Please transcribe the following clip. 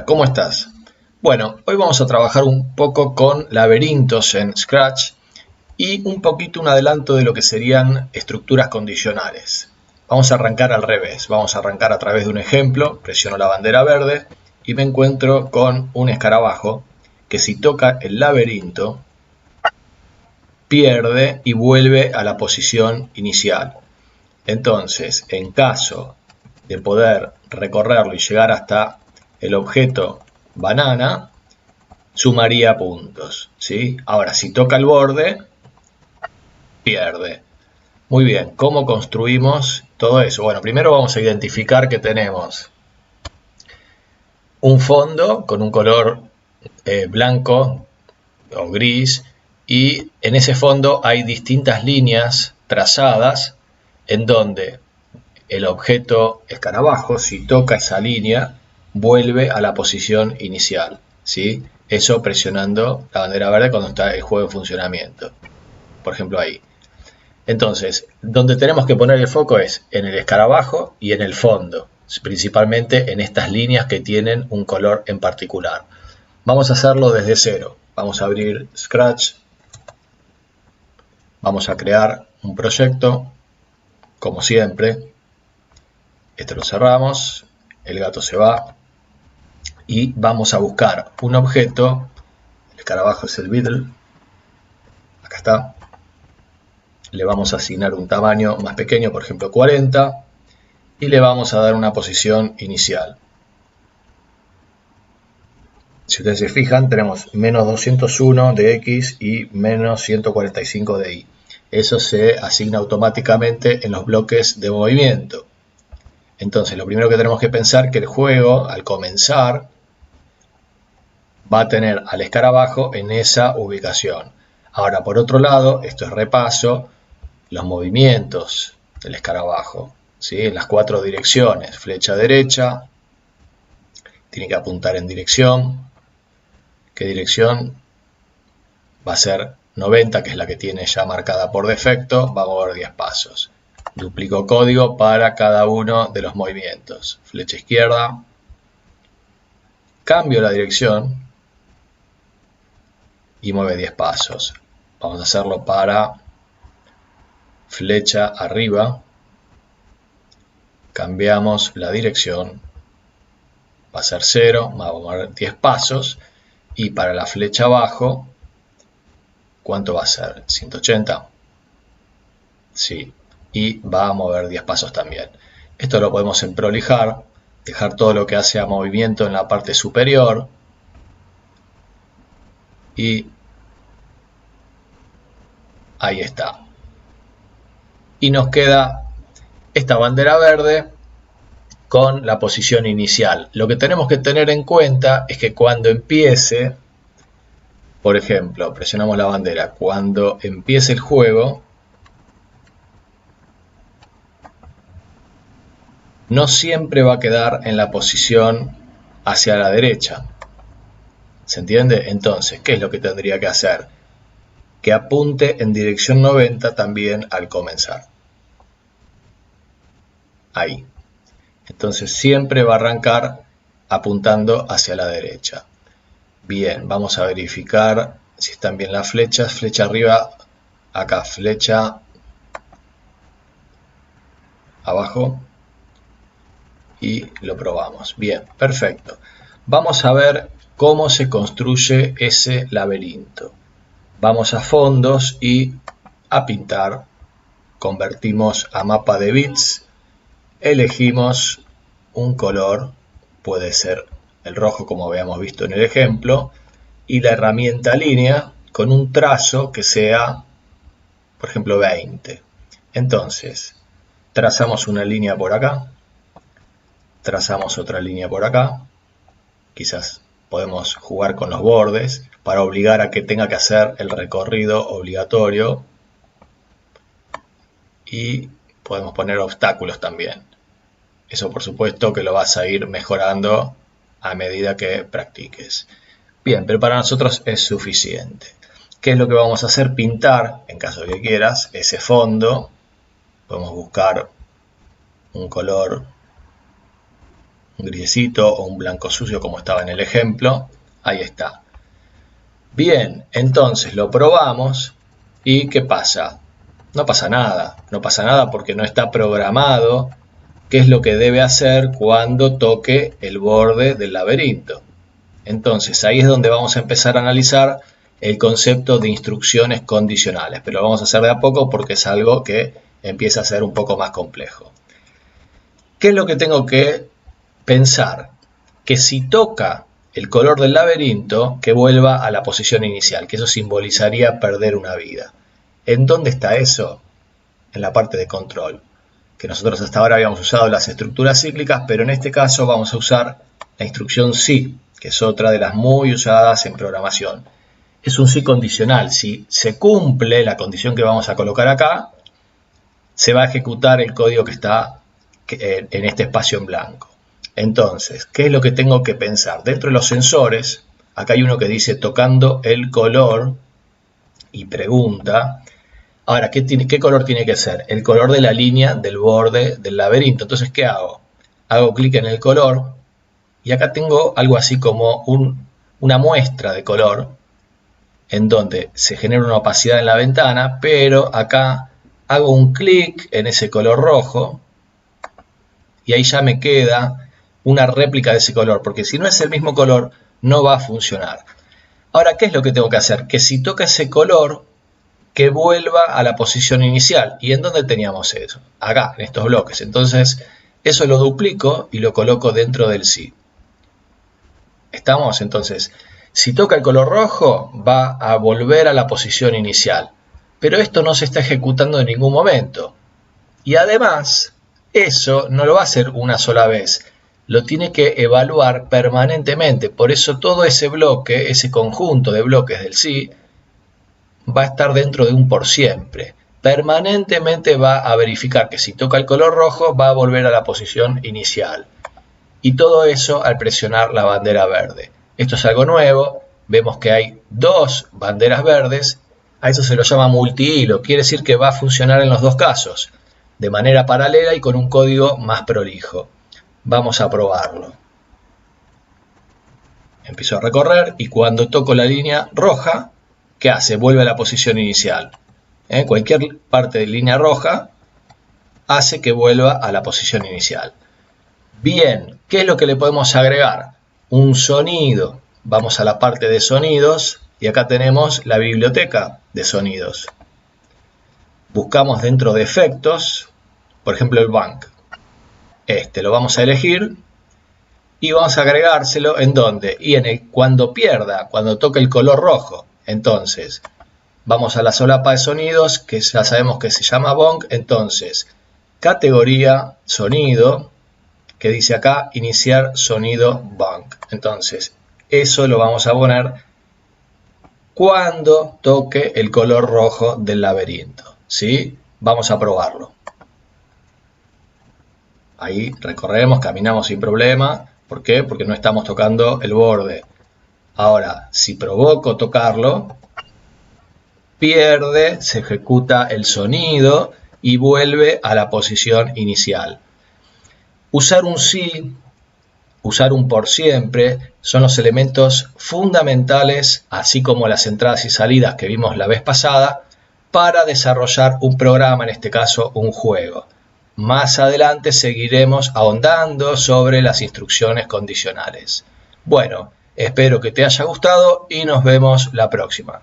¿Cómo estás? Bueno, hoy vamos a trabajar un poco con laberintos en Scratch y un poquito un adelanto de lo que serían estructuras condicionales. Vamos a arrancar al revés, vamos a arrancar a través de un ejemplo, presiono la bandera verde y me encuentro con un escarabajo que si toca el laberinto pierde y vuelve a la posición inicial. Entonces, en caso de poder recorrerlo y llegar hasta el objeto banana, sumaría puntos, ¿sí? Ahora, si toca el borde, pierde. Muy bien, ¿cómo construimos todo eso? Bueno, primero vamos a identificar que tenemos un fondo con un color blanco o gris y en ese fondo hay distintas líneas trazadas en donde el objeto escarabajo, si toca esa línea, vuelve a la posición inicial, ¿sí? Eso presionando la bandera verde cuando está el juego en funcionamiento. Por ejemplo, ahí. Entonces, donde tenemos que poner el foco es en el escarabajo y en el fondo, principalmente en estas líneas que tienen un color en particular. Vamos a hacerlo desde cero. Vamos a abrir Scratch. Vamos a crear un proyecto, como siempre. Este lo cerramos, el gato se va y vamos a buscar un objeto. El escarabajo es el beetle, acá está. Le vamos a asignar un tamaño más pequeño, por ejemplo 40, y le vamos a dar una posición inicial. Si ustedes se fijan, tenemos menos 201 de X y menos 145 de Y. Eso se asigna automáticamente en los bloques de movimiento. Entonces, lo primero que tenemos que pensar es que el juego, al comenzar, va a tener al escarabajo en esa ubicación. Ahora, por otro lado, esto es repaso, los movimientos del escarabajo, ¿sí? En las 4 direcciones, flecha derecha, tiene que apuntar en dirección. ¿Qué dirección? Va a ser 90, que es la que tiene ya marcada por defecto, va a mover 10 pasos. Duplico código para cada uno de los movimientos. Flecha izquierda. Cambio la dirección y mueve 10 pasos. Vamos a hacerlo para flecha arriba. Cambiamos la dirección. Va a ser 0, va a mover 10 pasos. Y para la flecha abajo, ¿cuánto va a ser? ¿180? Sí. Y va a mover 10 pasos también. Esto lo podemos emprolijar, dejar todo lo que hace a movimiento en la parte superior y ahí está. Y nos queda esta bandera verde con la posición inicial. Lo que tenemos que tener en cuenta es que cuando empiece, por ejemplo, presionamos la bandera, cuando empiece el juego, no siempre va a quedar en la posición hacia la derecha. ¿Se entiende? Entonces, ¿qué es lo que tendría que hacer? Que apunte en dirección 90 también al comenzar. Ahí. Entonces siempre va a arrancar apuntando hacia la derecha. Bien, vamos a verificar si están bien las flechas. Flecha arriba, acá flecha abajo. Y lo probamos. Bien, perfecto. Vamos a ver cómo se construye ese laberinto. Vamos a fondos y a pintar. Convertimos a mapa de bits. Elegimos un color, puede ser el rojo como habíamos visto en el ejemplo. Y la herramienta línea con un trazo que sea, por ejemplo, 20. Entonces, trazamos una línea por acá. Trazamos otra línea por acá. Quizás podemos jugar con los bordes para obligar a que tenga que hacer el recorrido obligatorio. Y podemos poner obstáculos también. Eso por supuesto que lo vas a ir mejorando a medida que practiques. Bien, pero para nosotros es suficiente. ¿Qué es lo que vamos a hacer? Pintar, en caso de que quieras, ese fondo. Podemos buscar un color un griesito o un blanco sucio como estaba en el ejemplo. Ahí está. Bien, entonces lo probamos y ¿qué pasa? No pasa nada, no pasa nada porque no está programado qué es lo que debe hacer cuando toque el borde del laberinto. Entonces ahí es donde vamos a empezar a analizar el concepto de instrucciones condicionales, pero lo vamos a hacer de a poco porque es algo que empieza a ser un poco más complejo. ¿Qué es lo que tengo que pensar? Que si toca el color del laberinto, que vuelva a la posición inicial, que eso simbolizaría perder una vida. ¿En dónde está eso? En la parte de control, que nosotros hasta ahora habíamos usado las estructuras cíclicas, pero en este caso vamos a usar la instrucción sí, que es otra de las muy usadas en programación. Es un sí condicional. Si se cumple la condición que vamos a colocar acá, se va a ejecutar el código que está en este espacio en blanco. Entonces, ¿qué es lo que tengo que pensar? Dentro de los sensores, acá hay uno que dice tocando el color y pregunta. Ahora, ¿qué color tiene que ser? El color de la línea del borde del laberinto. Entonces, ¿qué hago? Hago clic en el color y acá tengo algo así como una muestra de color en donde se genera una opacidad en la ventana, pero acá hago un clic en ese color rojo y ahí ya me queda una réplica de ese color, porque si no es el mismo color no va a funcionar. Ahora, ¿qué es lo que tengo que hacer? Que si toca ese color, que vuelva a la posición inicial. ¿Y en dónde teníamos eso? Acá, en estos bloques. Entonces, eso lo duplico y lo coloco dentro del sí. ¿Estamos? Entonces, si toca el color rojo, va a volver a la posición inicial. Pero esto no se está ejecutando en ningún momento. Y además, eso no lo va a hacer una sola vez. Lo tiene que evaluar permanentemente. Por eso todo ese bloque, ese conjunto de bloques del sí, va a estar dentro de un por siempre. Permanentemente va a verificar que si toca el color rojo va a volver a la posición inicial. Y todo eso al presionar la bandera verde. Esto es algo nuevo. Vemos que hay dos banderas verdes. A eso se lo llama multihilo. Quiere decir que va a funcionar en los dos casos, de manera paralela y con un código más prolijo. Vamos a probarlo. Empiezo a recorrer y cuando toco la línea roja, ¿qué hace? Vuelve a la posición inicial. Cualquier parte de línea roja hace que vuelva a la posición inicial. Bien, ¿qué es lo que le podemos agregar? Un sonido. Vamos a la parte de sonidos y acá tenemos la biblioteca de sonidos. Buscamos dentro de efectos, por ejemplo el bang. Lo vamos a elegir y vamos a agregárselo ¿en dónde? Y cuando toque el color rojo. Entonces, vamos a la solapa de sonidos, que ya sabemos que se llama bong. Entonces, categoría sonido, que dice acá, iniciar sonido bong. Entonces, eso lo vamos a poner cuando toque el color rojo del laberinto. ¿Sí? Vamos a probarlo. Ahí recorremos, caminamos sin problema. ¿Por qué? Porque no estamos tocando el borde. Ahora, si provoco tocarlo, pierde, se ejecuta el sonido y vuelve a la posición inicial. Usar un sí, usar un por siempre, son los elementos fundamentales, así como las entradas y salidas que vimos la vez pasada, para desarrollar un programa, en este caso un juego. Más adelante seguiremos ahondando sobre las instrucciones condicionales. Bueno, espero que te haya gustado y nos vemos la próxima.